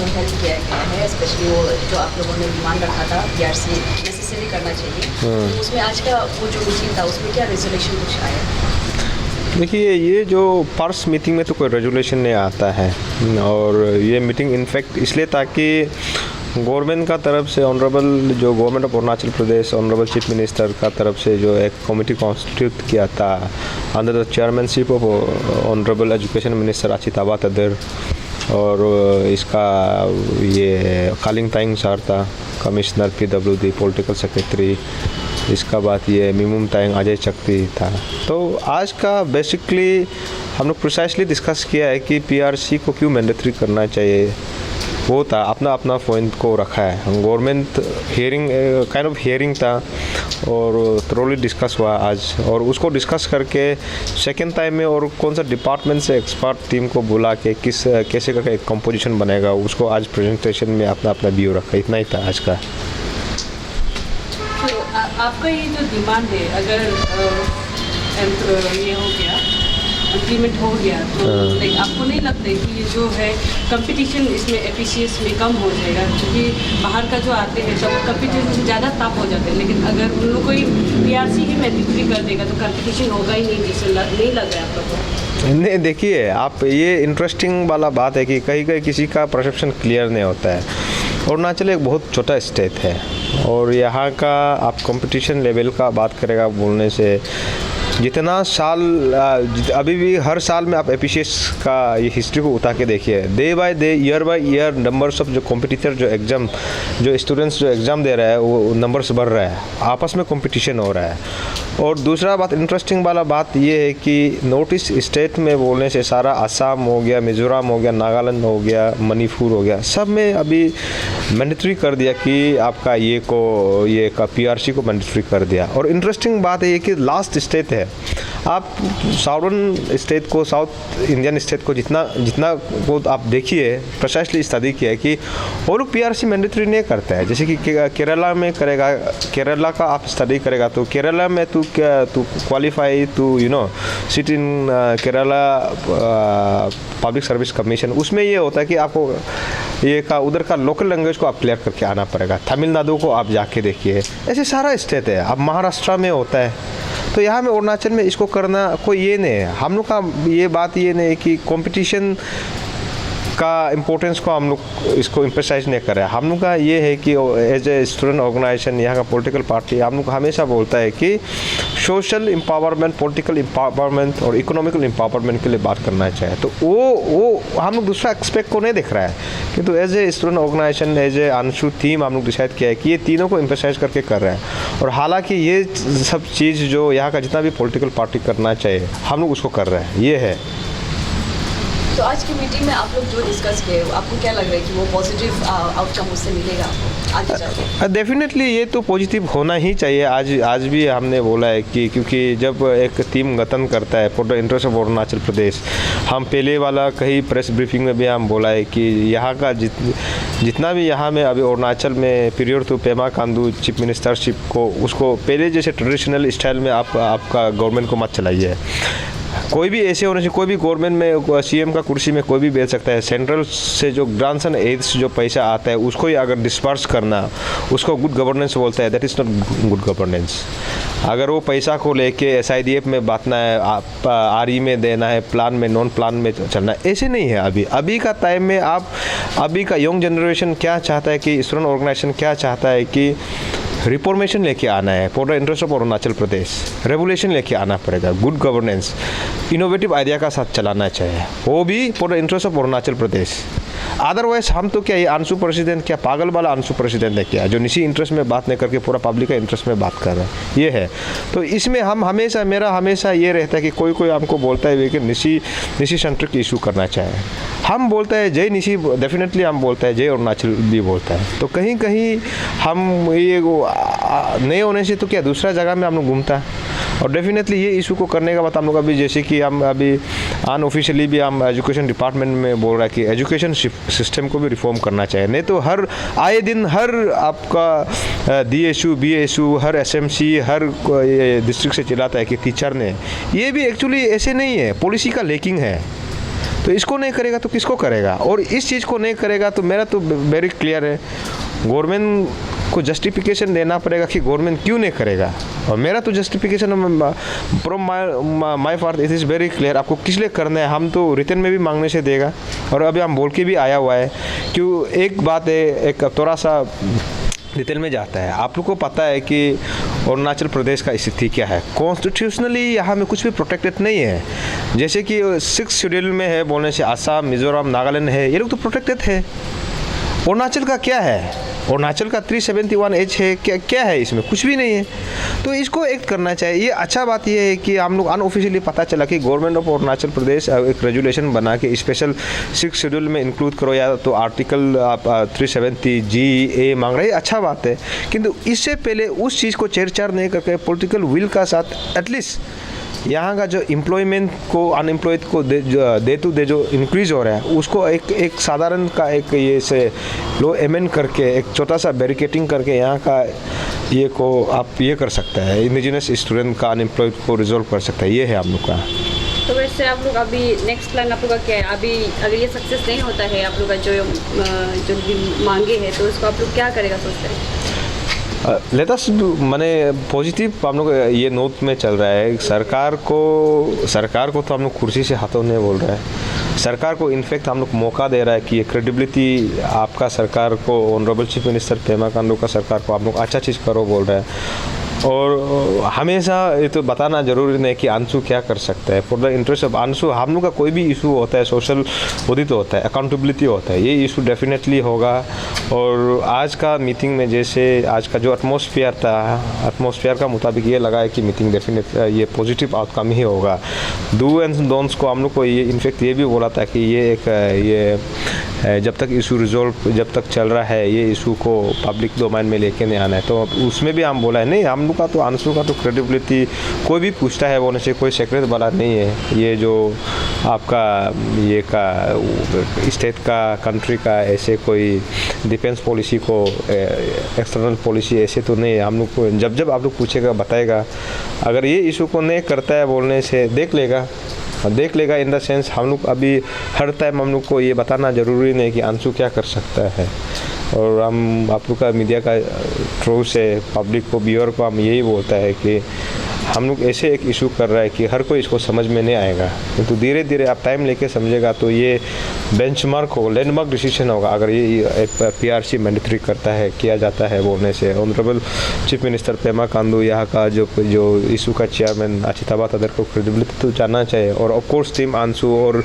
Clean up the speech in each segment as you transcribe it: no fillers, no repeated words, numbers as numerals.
उसमें हेल्प किया गया है, स्पेशली वो जो आप लोगों ने डिमांड रखा था पीआरसी नेसेसरी करना चाहिए, तो उसमें आज का वो जो मीटिंग था उसमें क्या रेजोल्यूशन कुछ आया? देखिए, ये जो फर्स्ट मीटिंग में तो कोई रेजोल्यूशन नहीं आता है, और ये मीटिंग इनफैक्ट इसलिए ताकि गवर्नमेंट का तरफ से ऑनरेबल जो government of Arunachal Pradesh honourable chief minister का तरफ से जो एक कमेटी कॉन्स्टिट्यूट किया था under the chairmanship of honourable education minister Achit अबात other, और इसका ये कालिंग ताइंग सर था कमिश्नर PWD पॉलिटिकल सेक्रेटरी, इसका बाद ये मिमुम ताइंग अजय चक्ती था। तो आज का बेसिकली हम लोग प्रिसाइसली डिस्कस किया है कि पीआरसी को क्यों मैंडेटरी करना चाहिए, वो था अपना अपना पॉइंट को रखा है। Government hearing kind of hearing था और थ्रोली डिस्कस हुआ आज, और उसको डिस्कस करके सेकेंड टाइम में और कौन सा डिपार्टमेंट से एक्सपर्ट टीम को बुला के कैसे करके एक कंपोजिशन बनेगा उसको आज प्रेजेंटेशन में अपना अपना व्यू रखा। इतना ही था आज का। तो आपका ये जो डिमांड है अगर ये हो गया इम्प्लीमेंट हो गया तो आपको नहीं लगता है कि ये जो है कंपटीशन इसमें एफिशिएंस में कम हो जाएगा, क्योंकि बाहर का जो आते हैं तब कंपटीशन ज़्यादा टफ हो जाते हैं, लेकिन अगर उन लोग कोई पीआरसी ही मैंडेटरी कर देगा तो कंपटीशन होगा ही नहीं, जैसे नहीं लग रहा है आप लोग को? नहीं, देखिए आप, ये इंटरेस्टिंग वाला बात है कि कहीं कहीं किसी का परसेप्शन क्लियर नहीं होता है। अरुणाचल एक बहुत छोटा स्टेट है और यहाँ का आप कंपटीशन लेवल का बात करेगा बोलने से जितना साल अभी भी हर साल में आप एफिशिएंस का ये हिस्ट्री को उठा के देखिए, day by day year by year numbers of जो कॉम्पिटिटर जो एग्ज़ाम जो स्टूडेंट्स जो एग्ज़ाम दे रहा है वो नंबर्स बढ़ रहा है, आपस में कंपटीशन हो रहा है। और दूसरा बात इंटरेस्टिंग वाला बात ये है कि नॉर्थ ईस्ट स्टेट में बोलने से सारा असम हो गया, मिज़ोरम हो गया, नागालैंड हो गया, मणिपुर हो गया, सब में अभी मैंडेटरी कर दिया कि आपका ये का पीआरसी को मैंडेटरी कर दिया। और इंटरेस्टिंग बात है ये कि लास्ट स्टेट है, आप साउदर्न स्टेट को, साउथ इंडियन स्टेट को जितना को आप देखिए, प्रिसाइसली स्टडी किया है कि वो लोग पीआरसी मैंडेटरी नहीं करता है। जैसे कि केरला में करेगा, केरला का आप स्टडी करेगा तो केरला में तू qualify to sit in Kerala public service commission, उसमें ये होता है कि आपको ये का उधर का लोकल लैंग्वेज को आप क्लियर करके आना पड़ेगा। तमिलनाडु को आप जाके देखिए, ऐसे सारा स्टेट है। अब महाराष्ट्र में होता है, तो यहाँ में अरुणाचल में इसको करना कोई ये नहीं है। हम लोग का ये बात ये नहीं है कि कंपटीशन का इम्पोर्टेंस को हम लोग इसको एम्फसाइज नहीं कर रहे हैं। हम लोग का ये है कि एज ए स्टूडेंट ऑर्गेनाइजेशन यहाँ का पॉलिटिकल पार्टी हम लोग हमेशा बोलता है कि सोशल एम्पावरमेंट, पॉलिटिकल एम्पावरमेंट और इकोनॉमिकल एम्पावरमेंट के लिए बात करना चाहिए। तो वो हम लोग दूसरा एक्सपेक्ट को नहीं देख रहा है, किंतु as a student organisation, as a अंशु थीम हम लोग डिसाइड किया है कि ये तीनों को एम्फसाइज करके कर रहे हैं। और हालांकि ये सब चीज़ जो यहाँ का जितना भी पॉलिटिकल पार्टी करना चाहिए हम लोग उसको कर रहे हैं, ये है। तो आज की मीटिंग में आप लोग जो डिस्कस किए, आपको क्या लग रहा है कि वो पॉजिटिव आउटकम उससे मिलेगा आपको आगे जाके? डेफिनेटली ये तो पॉजिटिव होना ही चाहिए। आज भी हमने बोला है कि क्योंकि जब एक टीम गठन करता है for the interest of Arunachal Pradesh, हम पहले वाला कहीं प्रेस ब्रीफिंग में भी हम बोला है कि यहाँ का जितना भी यहाँ में अभी अरुणाचल में period two Pema Khandu chief ministership को उसको पहले जैसे ट्रेडिशनल स्टाइल में आपका गवर्नमेंट को मत चलाइए। कोई भी ऐसे होने से कोई भी गवर्नमेंट में सीएम का कुर्सी में कोई भी बैठ सकता है। सेंट्रल से जो ग्रांट्स एंड एड्स जो पैसा आता है उसको ही अगर डिस्पर्स करना, उसको गुड गवर्नेंस बोलता है। That is not good governance. अगर वो पैसा को लेके SIDF में बांटना है, RE में देना है, प्लान में, नॉन प्लान में चलना है, ऐसे नहीं है। अभी का टाइम में आप अभी का यंग जनरेशन क्या चाहता है कि स्टूडेंट ऑर्गेनाइजेशन क्या चाहता है कि रिफॉर्मेशन लेके आना है for the interest of Arunachal Pradesh. Regulation लेके आना पड़ेगा, गुड गवर्नेंस, इनोवेटिव आइडिया का साथ चलाना चाहिए, वो भी for the interest of Arunachal Pradesh. Otherwise हम तो क्या, ये अंशु प्रेसिडेंट क्या पागल वाला अंशु प्रेसिडेंट है क्या, जो निजी इंटरेस्ट में बात नहीं करके पूरा पब्लिक का इंटरेस्ट में बात कर रहे हैं, ये है। तो इसमें हम मेरा हमेशा ये रहता है कि कोई हमको बोलता है कि निशी सेंट्रिक इशू करना चाहिए, हम बोलते हैं जय निशी, डेफिनेटली हम बोलते हैं जय अरुणाचल भी बोलता है। तो कहीं कहीं हम ये नहीं होने से तो क्या दूसरा जगह में हम लोग घूमता है। और डेफिनेटली ये इशू को करने का बाद हम लोग अभी जैसे कि हम अभी अनऑफिशियली भी हम एजुकेशन डिपार्टमेंट में बोल रहा है कि एजुकेशन सिस्टम को भी रिफॉर्म करना चाहिए। नहीं तो हर आए दिन हर आपका DSU BSU हर SMC हर डिस्ट्रिक्ट से चिल्लाता है कि टीचर ने, ये भी एक्चुअली ऐसे नहीं है, पॉलिसी का लेकिंग है। तो इसको नहीं करेगा तो किसको करेगा? और इस चीज़ को नहीं करेगा तो मेरा तो वेरी क्लियर है, गवर्नमेंट को जस्टिफिकेशन देना पड़ेगा कि गवर्नमेंट क्यों नहीं करेगा। और मेरा तो justification from my part it is very clear. आपको किस लिए करना है, हम तो रिटर्न में भी मांगने से देगा, और अभी हम बोल के भी आया हुआ है। क्यों, एक बात है, एक थोड़ा सा डिटेल में जाता है। आप लोग को पता है कि अरुणाचल प्रदेश का स्थिति क्या है। कॉन्स्टिट्यूशनली यहाँ में कुछ भी प्रोटेक्टेड नहीं है। जैसे कि 6 शेड्यूल में है बोलने से आसाम, मिजोरम, नागालैंड है, ये लोग तो प्रोटेक्टेड है। अरुणाचल का क्या है? अरुणाचल का 371H है, क्या है इसमें? कुछ भी नहीं है। तो इसको एक्ट करना चाहिए। ये अच्छा बात ये है कि हम लोग अनऑफिशियली पता चला कि गवर्नमेंट ऑफ अरुणाचल प्रदेश एक रेजुलेशन बना के स्पेशल 6 शेड्यूल में इंक्लूड करो, या तो आर्टिकल 370G मांग रहे हैं, अच्छा बात है। किंतु इससे पहले उस चीज़ को छेड़छाड़ नहीं करके पॉलिटिकल विल का साथ एटलीस्ट यहाँ का जो एम्प्लॉयमेंट को, अनएम्प्लॉयड को दे जो इंक्रीज हो रहा है, उसको एक साधारण का एक ये से लो अमेंड करके, एक छोटा सा बैरिकेटिंग करके यहाँ का ये को आप ये कर सकते हैं, इंडिजिनस स्टूडेंट का अनएम्प्लॉयड को रिजॉल्व कर सकता है। ये है हम लोग का। तो वैसे आप लोग अभी नेक्स्ट प्लान आप लोग का क्या है? अभी अगर ये सक्सेस नहीं होता है आप लोग का जो भी मांगे हैं, तो उसको आप लोग क्या करेगा सोचते हैं? लेटेस्ट माने पॉजिटिव हम लोग ये नोट में चल रहा है। सरकार को तो हम लोग कुर्सी से हाथों नहीं बोल रहे हैं। सरकार को इनफैक्ट हम लोग मौका दे रहा है कि ये क्रेडिबिलिटी आपका सरकार को, honourable chief minister Pema Khandu का सरकार को आप लोग अच्छा चीज़ करो बोल रहे हैं। और हमेशा ये तो बताना ज़रूरी नहीं कि अंशु क्या कर सकता है। For the interest of Anshu, हम लोग का कोई भी इशू होता है, सोशल ऑडिट होता है, अकाउंटेबिलिटी होता है, ये इशू डेफिनेटली होगा। और आज का मीटिंग में जैसे आज का जो एटमॉस्फेयर था, एटमॉस्फेयर का मुताबिक ये लगा है कि मीटिंग डेफिनेट ये पॉजिटिव आउटकम ही होगा। डू एंड डोंट्स को हम लोग को ये इनफैक्ट ये भी बोला था कि ये जब तक इशू रिजॉल्व जब तक चल रहा है, ये इशू को पब्लिक डोमेन में लेके नहीं आना है। तो उसमें भी हम बोला है नहीं, हम लोग का तो अंशु का तो क्रेडिबिलिटी कोई भी पूछता है बोलने से कोई सेक्रेट वाला नहीं है। ये जो आपका ये का स्टेट का, कंट्री का ऐसे कोई डिफेंस पॉलिसी को, एक्सटर्नल पॉलिसी ऐसे तो नहीं है। हम लोग को जब आप लोग पूछेगा बताएगा। अगर ये इशू को नहीं करता है बोलने से देख लेगा इन द सेंस हम लोग अभी हर टाइम हम लोग को ये बताना ज़रूरी नहीं कि अंशु क्या कर सकता है। और हम आप लोग का मीडिया का थ्रू से पब्लिक को, व्यूअर को हम यही बोलता है कि हम लोग ऐसे एक इशू कर रहा है कि हर कोई इसको समझ में नहीं आएगा, किंतु धीरे धीरे आप टाइम लेके समझेगा तो ये बेंचमार्क हो, लैंडमार्क डिसीजन होगा। अगर ये PRC मैंडेटरी करता है, किया जाता है बोलने से। Honourable chief minister Pema Khandu यहाँ का जो इशू का चेयरमैन अचिताबा तदर को क्रेडिबिलिटी तो जानना चाहिए। और ऑफकोर्स टीम अंशु, और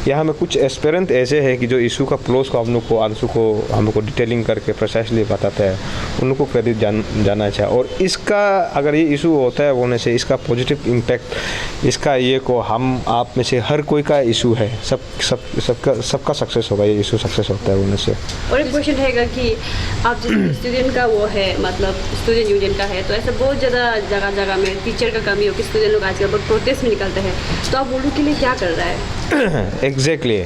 यहाँ में कुछ एस्पेरेंट ऐसे है कि जो इशू का क्लोज को हम लोग को डिटेलिंग करके प्रिसाइसली बताते हैं, उन लोग को क्रेडिट जाना चाहिए। और इसका अगर ये इशू होता है बोलने से इसका पॉजिटिव इम्पैक्ट, इसका ये को हम आप में से हर कोई का इशू है, सबका सक्सेस होगा। ये इशू सक्सेस होता है बोलने से। और एक क्वेश्चन रहेगा कि आप जिस स्टूडेंट का वो है, मतलब स्टूडेंट यूनियन का है, तो ऐसा बहुत ज़्यादा जगह में टीचर का कमी हो कि स्टूडेंट लोग आजकल बहुत प्रोटेस्ट में निकलते हैं, तो आप उनके लिए क्या कर रहा है? एग्जैक्टली।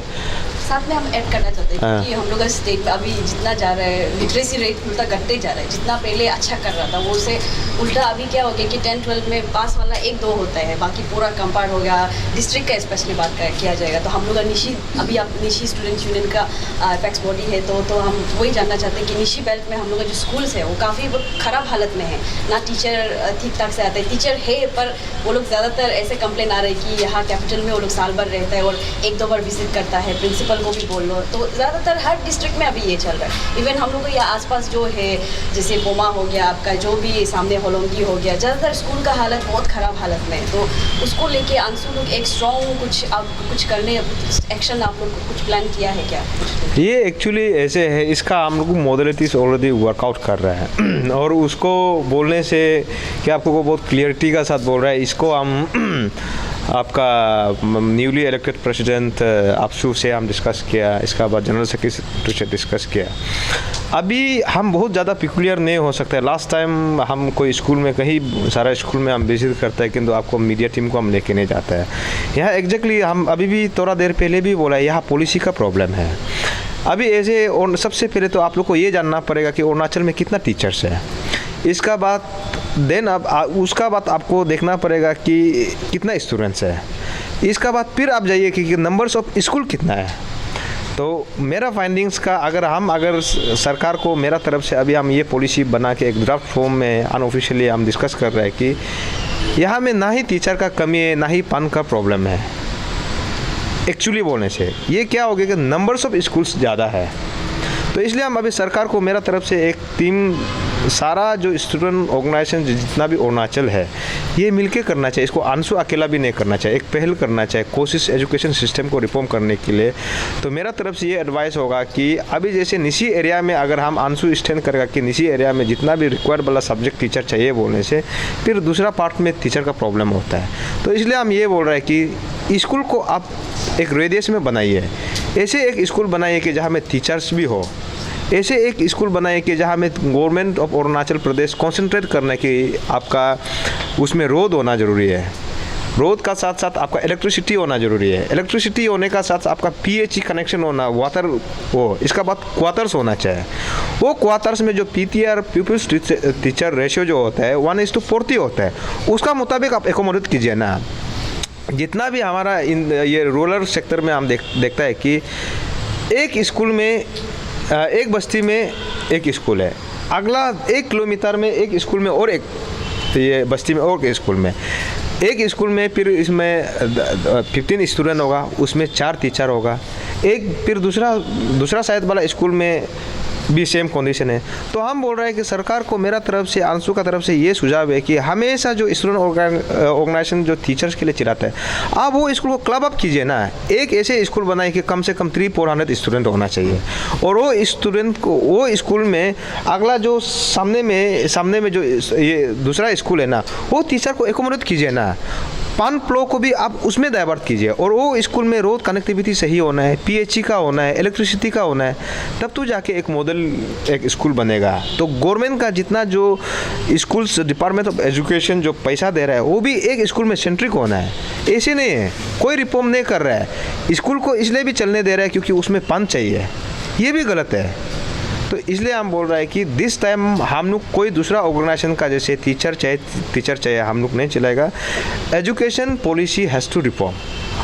साथ में हम ऐड करना चाहते हैं कि हम लोग का स्टेट में अभी जितना जा रहा है लिटरेसी रेट उल्टा घटते जा रहा है। जितना पहले अच्छा कर रहा था वो से उल्टा अभी क्या हो गया कि 10-12 में पास वाला 1-2 होता है, बाकी पूरा कंपार्ट हो गया। डिस्ट्रिक्ट का स्पेशली बात किया जाएगा तो हम लोग का निशी, अभी आप निशी स्टूडेंट यूनियन का अपेक्स बॉडी है, तो हम वही जानना चाहते हैं कि निशी बेल्ट में हम लोग का जो स्कूल्स है वो काफ़ी ख़राब हालत में है ना। टीचर ठीक ठाक से आते हैं, टीचर है पर वो लोग ज़्यादातर ऐसे कंप्लेन आ रहे हैं कि यहाँ कैपिटल में वो लोग साल भर रहता है और 1-2 बार विजिट करता है, प्रिंसिपल को भी बोल लो। तो ज़्यादातर हर डिस्ट्रिक्ट में अभी ये चल रहा है। इवन हम लोग को यहाँ आसपास जो है जैसे बोमा हो गया, आपका जो भी सामने होलोंगी हो गया, ज़्यादातर स्कूल का हालत बहुत ख़राब हालत में है। तो उसको लेके अंशु लोग एक स्ट्रॉन्ग कुछ करने, एक्शन आप लोग कुछ प्लान किया है क्या? ये एक्चुअली ऐसे है, इसका हम लोग मॉडलिटीज ऑलरेडी वर्कआउट कर रहे हैं। और उसको बोलने से कि आपको को बहुत क्लियरिटी का साथ बोल रहा है, इसको हम आपका न्यूली इलेक्टेड प्रेसिडेंट अपशू से हम डिस्कस किया, इसका बाद जनरल सेक्रेटरी से डिस्कस किया। अभी हम बहुत ज़्यादा पिकुलियर नहीं हो सकते। लास्ट टाइम हम कोई स्कूल में, कहीं सारा स्कूल में हम विजिट करते हैं, किंतु आपको मीडिया टीम को हम लेके नहीं जाता है। यहाँ एग्जैक्टली हम अभी भी थोड़ा देर पहले भी बोला है, यहाँ पॉलिसी का प्रॉब्लम है अभी ऐसे। और सबसे पहले तो आप लोग को ये जानना पड़ेगा कि अरुणाचल में कितना टीचर्स है, इसका बाद देन अब उसका बाद आपको देखना पड़ेगा कि कितना स्टूडेंट्स है। इसका बाद फिर आप जाइए कि नंबर्स ऑफ स्कूल कितना है। तो मेरा फाइंडिंग्स का अगर सरकार को मेरा तरफ से अभी हम ये पॉलिसी बना के एक ड्राफ्ट फॉर्म में अनऑफिशियली हम डिस्कस कर रहे हैं कि यहाँ में ना ही टीचर का कमी है ना ही फंड का प्रॉब्लम है। एक्चुअली बोलने से ये क्या हो गया कि नंबर्स ऑफ स्कूल्स ज़्यादा है। तो इसलिए हम अभी सरकार को मेरा तरफ से एक टीम सारा जो स्टूडेंट ऑर्गेनाइजेशन जितना भी अरुणाचल है ये मिलके करना चाहिए। इसको अंशु अकेला भी नहीं करना चाहिए, एक पहल करना चाहिए कोशिश एजुकेशन सिस्टम को रिफॉर्म करने के लिए। तो मेरा तरफ से ये एडवाइस होगा कि अभी जैसे निशी एरिया में अगर हम अंशु स्टैंड करेगा कि निशी एरिया में जितना भी रिक्वायर्ड वाला सब्जेक्ट टीचर चाहिए बोलने से फिर दूसरा पार्ट में टीचर का प्रॉब्लम होता है। तो इसलिए हम ये बोल रहे हैं कि स्कूल को आप एक रेडियस में बनाइए, ऐसे एक स्कूल बनाइए कि जहाँ में टीचर्स भी हो, ऐसे एक स्कूल बनाए कि जहाँ में government of Arunachal Pradesh concentrate करने की आपका उसमें रोड होना ज़रूरी है। रोड का साथ साथ आपका इलेक्ट्रिसिटी होना ज़रूरी है। इलेक्ट्रिसिटी होने का साथ आपका PHE कनेक्शन होना, वाटर हो, इसका बाद क्वार्टर्स होना चाहिए। वो क्वार्टर्स में जो PTR पीपल्स टीचर रेशियो जो होता है 1:40 होता है, उसका मुताबिक आप एकोमोडेट कीजिए ना। जितना भी हमारा ये रूरल सेक्टर में हम देखता है कि एक स्कूल में एक बस्ती में एक स्कूल है, अगला 1 किलोमीटर में एक स्कूल में और एक ये बस्ती में और एक स्कूल में, एक स्कूल में फिर इसमें 15 स्टूडेंट होगा, उसमें 4 टीचर होगा। एक फिर दूसरा शायद वाला स्कूल में भी सेम कंडीशन है। तो हम बोल रहे हैं कि सरकार को मेरा तरफ से अंशु का तरफ से ये सुझाव है कि हमेशा जो स्टूडेंट ऑर्गेनाइजेशन जो टीचर्स के लिए चिल्लाता है, आप वो स्कूल को क्लब अप कीजिए ना। एक ऐसे स्कूल बनाए कि कम से कम 300-400 स्टूडेंट होना चाहिए, और वो स्टूडेंट को वो स्कूल में अगला जो सामने में जो ये दूसरा स्कूल है ना, वो टीचर को एकोमोडेट कीजिए ना। पान फ्लो को भी आप उसमें डाइवर्ट कीजिए, और वो स्कूल में रोड कनेक्टिविटी सही होना है, PHE का होना है, इलेक्ट्रिसिटी का होना है, तब तो जाके एक मॉडल एक स्कूल बनेगा। तो गवर्नमेंट का जितना जो स्कूल्स डिपार्टमेंट ऑफ एजुकेशन जो पैसा दे रहा है वो भी एक स्कूल में सेंट्रिक होना है। ऐसे नहीं है, कोई रिफॉर्म नहीं कर रहा है, स्कूल को इसलिए भी चलने दे रहा है क्योंकि उसमें फंड चाहिए, ये भी गलत है। तो इसलिए हम बोल रहे हैं कि दिस टाइम हम लोग कोई दूसरा ऑर्गेनाइजेशन का जैसे टीचर चाहिए हम लोग नहीं चलेगा। Education policy has to reform,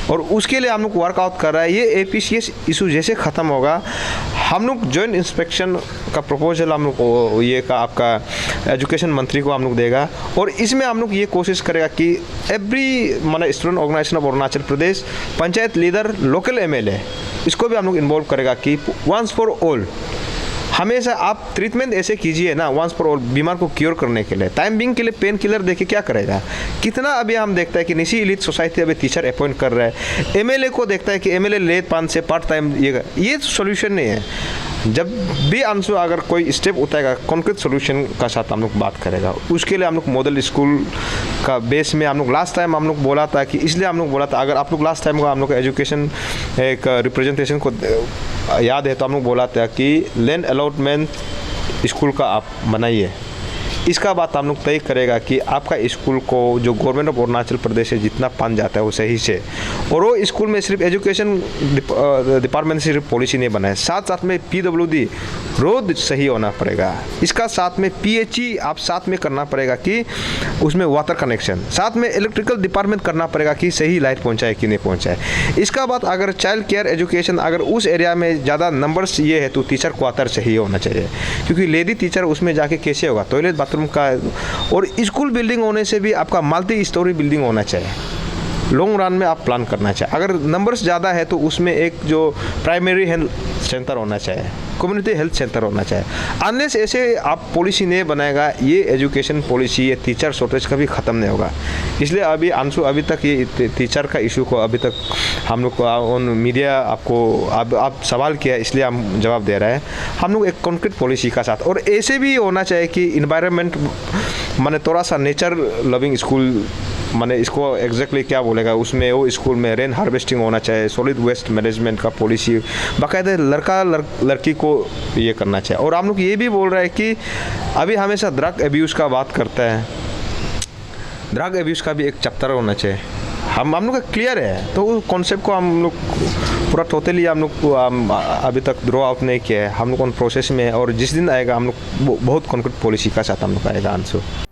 और उसके लिए हम लोग वर्कआउट कर रहा है। ये APCS इशू जैसे ख़त्म होगा, हम लोग जॉइंट इंस्पेक्शन का प्रपोजल हम लोग ये का आपका एजुकेशन मंत्री को हम लोग देगा, और इसमें हम लोग ये कोशिश करेगा कि एवरी माने student organisation of Arunachal Pradesh, panchayat leader, local MLA, इसको भी हम लोग इन्वॉल्व करेगा कि वंस फॉर ऑल हमेशा आप ट्रीटमेंट ऐसे कीजिए ना, वंस फॉर ऑल, बीमार को क्योर करने के लिए। टाइम बिंग के लिए पेन किलर देके क्या करेगा? कितना अभी हम देखता है कि निशी एलीट सोसाइटी अभी टीचर अपॉइंट कर रहा है, MLA को देखता है कि MLA ले 5 से पार्ट टाइम, ये सोल्यूशन नहीं है। जब भी अंशु अगर कोई स्टेप उठाएगा कॉन्क्रीट सोल्यूशन का साथ हम लोग बात करेगा। उसके लिए हम लोग मॉडल स्कूल का बेस में हम लोग लास्ट टाइम हम लोग बोला था कि इसलिए हम लोग बोला था, अगर आप लोग लास्ट टाइम को हम लोग एजुकेशन एक रिप्रेजेंटेशन को याद है तो हम लोग बोला था कि लैंड अलॉटमेंट स्कूल का आप बनाइए। इसका बात हम लोग तय करेगा कि आपका स्कूल को जो गवर्नमेंट ऑफ अरुणाचल प्रदेश से जितना फंड जाता है वो सही से, और वो स्कूल में सिर्फ एजुकेशन डिपार्टमेंट से सिर्फ पॉलिसी नहीं बनाए, साथ साथ में PWD रोड सही होना पड़ेगा। इसका साथ में PHE आप साथ में करना पड़ेगा कि उसमें वाटर कनेक्शन, साथ में इलेक्ट्रिकल डिपार्टमेंट करना पड़ेगा कि सही लाइट पहुँचाए कि नहीं पहुँचाए। इसका बाद अगर चाइल्ड केयर एजुकेशन अगर उस एरिया में ज़्यादा नंबर्स ये है तो टीचर क्वार्टर चाहिए होना चाहिए, क्योंकि लेडी टीचर उसमें जाके कैसे होगा, टॉयलेट बाथरूम का। और स्कूल बिल्डिंग होने से भी आपका मल्टी स्टोरी बिल्डिंग होना चाहिए, लॉन्ग रन में आप प्लान करना चाहिए। अगर नंबर्स ज़्यादा है तो उसमें एक जो प्राइमरी हेल्थ सेंटर होना चाहिए, कम्युनिटी हेल्थ सेंटर होना चाहिए। अनलेस ऐसे आप पॉलिसी नहीं बनाएगा, ये एजुकेशन पॉलिसी, ये टीचर शॉर्टेज कभी ख़त्म नहीं होगा। इसलिए अभी अंशु अभी तक ये टीचर का इशू को अभी तक हम लोग ऑन मीडिया आपको आप सवाल किया इसलिए हम जवाब दे रहे हैं। हम लोग एक कॉन्क्रीट पॉलिसी का साथ, और ऐसे भी होना चाहिए कि इन्वायरमेंट माने थोड़ा सा नेचर लविंग स्कूल, माने इसको एग्जैक्टली क्या बोलेगा, उसमें वो स्कूल में रेन हार्वेस्टिंग होना चाहिए, सॉलिड वेस्ट मैनेजमेंट का पॉलिसी, बाकायदा लड़की को ये करना चाहिए। और हम लोग ये भी बोल रहे हैं कि अभी हमेशा ड्रग एब्यूज़ का बात करता है, ड्रग एब्यूज़ का भी एक चैप्टर होना चाहिए। हम लोग का क्लियर है, तो उस कॉन्सेप्ट को हम लोग पूरा टोटली हम लोग अभी तक ड्रॉ आउट नहीं किया है, हम लोग उन प्रोसेस में, और जिस दिन आएगा हम लोग बहुत कॉन्क्रीट पॉलिसी का साथ हम लोग आएगा आंसर।